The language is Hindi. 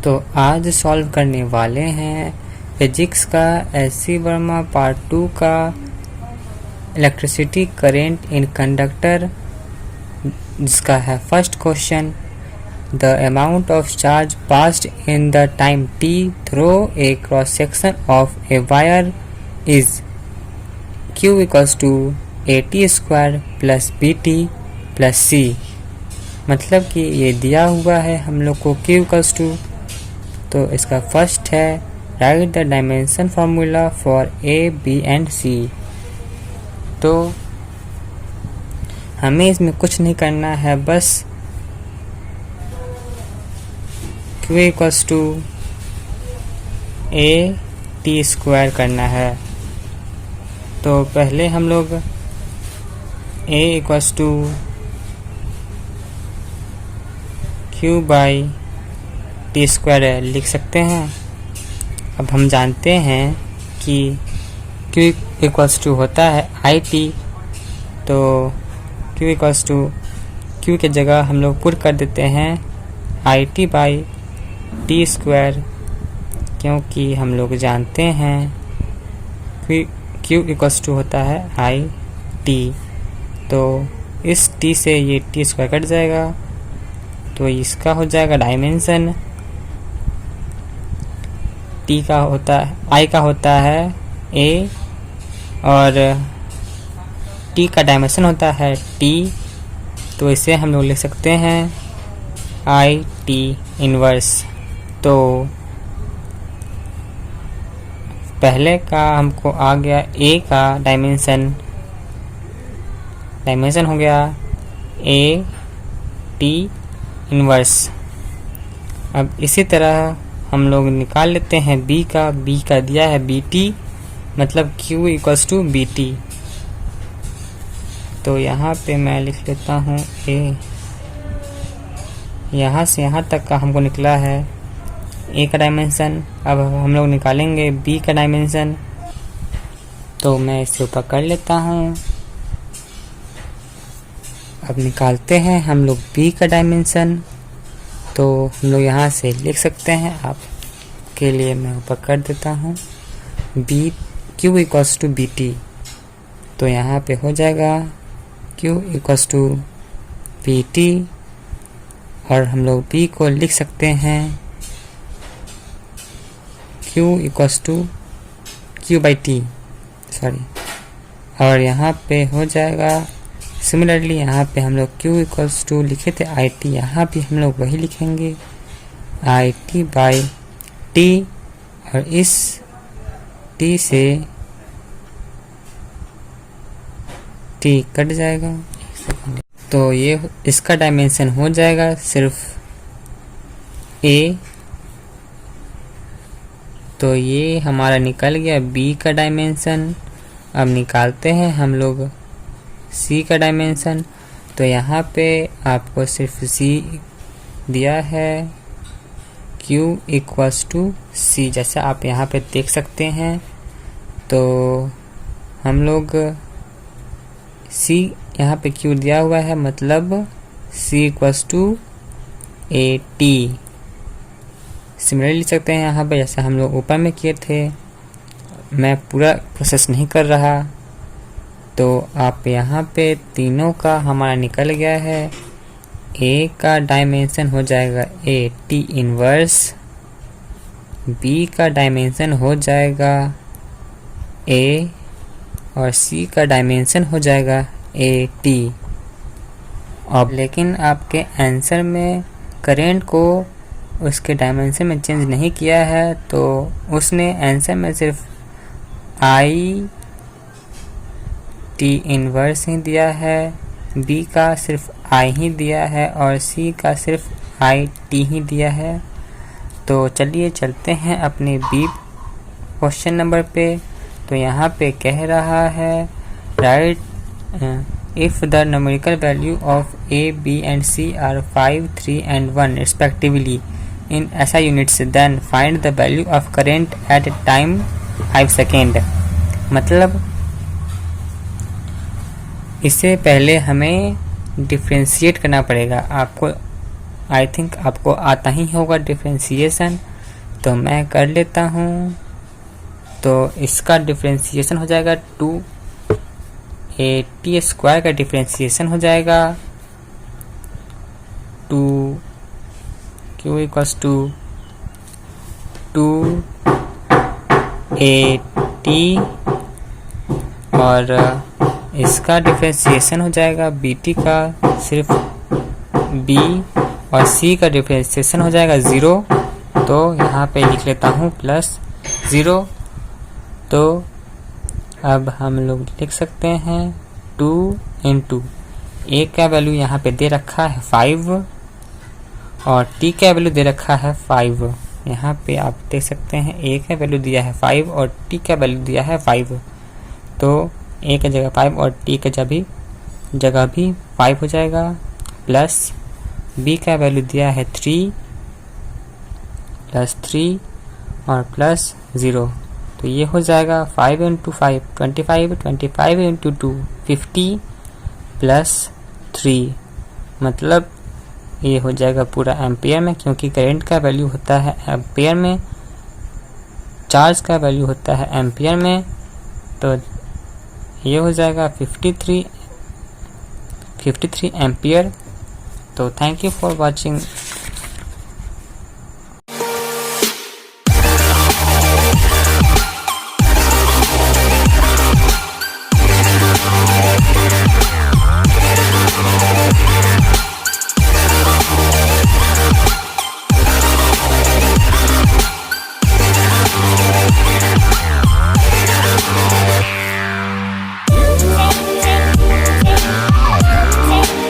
तो आज सॉल्व करने वाले हैं फिजिक्स का एस.सी. वर्मा पार्ट 2 का इलेक्ट्रिसिटी करेंट इन कंडक्टर, जिसका है first question. The amount of charge passed in the time t through a cross section of a wire is q equals to at square plus bt plus c। मतलब कि ये दिया हुआ है हम लोग को q इक्वल्स टू, तो इसका फर्स्ट है right the dimension formula for a b and c। तो हमें इसमें कुछ नहीं करना है, बस q equals to at square करना है। तो पहले हम लोग a equals to q by t square लिख सकते हैं। अब हम जानते हैं कि q इक्वल्स टू होता है आई टी, तो q इक्वल्स टू q के जगह हम लोग पुट कर देते हैं I T by t square, क्योंकि हम लोग जानते हैं q इक्वल्स टू होता है आई टी। तो इस t से ये टी स्क्वायर कट जाएगा, तो इसका हो जाएगा डायमेंशन t का होता है i का होता है a और t का डायमेंशन होता है t। तो इसे हम लोग लिख सकते हैं आई टी इनवर्स। तो पहले का हमको आ गया a का डायमेंशन हो गया a t इनवर्स। अब इसी तरह हम लोग निकाल लेते हैं b का दिया है bt, मतलब q इक्वल्स टू bt। तो यहाँ पे मैं लिख लेता हूँ a, यहाँ से यहाँ तक का हमको निकला है a का डायमेंशन। अब हम लोग निकालेंगे b का डायमेंशन, तो मैं इसे ऊपर कर लेता हूँ। अब निकालते हैं हम लोग b का डायमेंशन, तो हम लोग यहाँ से लिख सकते हैं, आपके लिए मैं ऊपर कर देता हूँ q equals to b t. तो यहाँ पे हो जाएगा q equals to b t, और हम लोग b को लिख सकते हैं q equals to q by t, sorry. और यहाँ पे हो जाएगा सिमिलरली, यहाँ पे हम लोग q इक्वल्स टू लिखे थे आई टी, यहाँ भी हम लोग वही लिखेंगे आई टी बाई टी, और इस t से t कट जाएगा। तो ये इसका डायमेंशन हो जाएगा सिर्फ a। तो ये हमारा निकल गया b का डायमेंशन। अब निकालते हैं हम लोग c का डायमेंशन। तो यहाँ पे आपको सिर्फ c दिया है q इक्वल्स टू c, जैसे आप यहाँ पे देख सकते हैं। तो हम लोग c यहाँ पे q दिया हुआ है, मतलब c equals to a t. Similarly लिख सकते हैं यहाँ पे, जैसे हम लोग ऊपर में किए थे। मैं पूरा प्रोसेस नहीं कर रहा, तो आप यहाँ पे तीनों का हमारा निकल गया है। a का डायमेंशन हो जाएगा a t इनवर्स, b का डायमेंशन हो जाएगा a, और c का डायमेंशन हो जाएगा a t। अब लेकिन आपके आंसर में करेंट को उसके डायमेंशन में चेंज नहीं किया है, तो उसने आंसर में सिर्फ i t इनवर्स ही दिया है, b का सिर्फ i ही दिया है, और c का सिर्फ i t ही दिया है। तो चलिए चलते हैं अपने b क्वेश्चन नंबर पे। तो यहाँ पे कह रहा है right if the numerical value of a b and c are 5 3 and 1 respectively in SI units, then find the value of current at time 5 second. मतलब इससे पहले हमें डिफ्रेंशिएट करना पड़ेगा। आपको आई थिंक आपको आता ही होगा डिफरेंशिएशन, तो मैं कर लेता हूँ। तो इसका डिफरेंशिएशन हो जाएगा 2at² का डिफरेंशिएशन हो जाएगा 2q इक्वल्स टू 2at और इसका डिफरेंशिएशन हो जाएगा bt का सिर्फ b और c का डिफरेंशिएशन हो जाएगा 0। तो यहाँ पे लिख लेता हूँ +0। तो अब हम लोग लिख सकते हैं 2 इंटू a का वैल्यू यहाँ पे दे रखा है 5 और t का वैल्यू दे रखा है 5। यहाँ पे आप देख सकते हैं a का वैल्यू दिया है 5 और t का वैल्यू दिया है 5। तो a की जगह 5 और t की जगह भी 5 हो जाएगा, प्लस b का वैल्यू दिया है 3 और प्लस 0। तो ये हो जाएगा 5 इंटू 5 25, 25 इंटू 2 50 प्लस 3, मतलब ये हो जाएगा पूरा एम्पियर में, क्योंकि करंट का वैल्यू होता है एम्पियर में, चार्ज का वैल्यू होता है एम्पियर में। तो ये हो जाएगा 53 एम्पियर। तो थैंक यू फॉर वॉचिंग।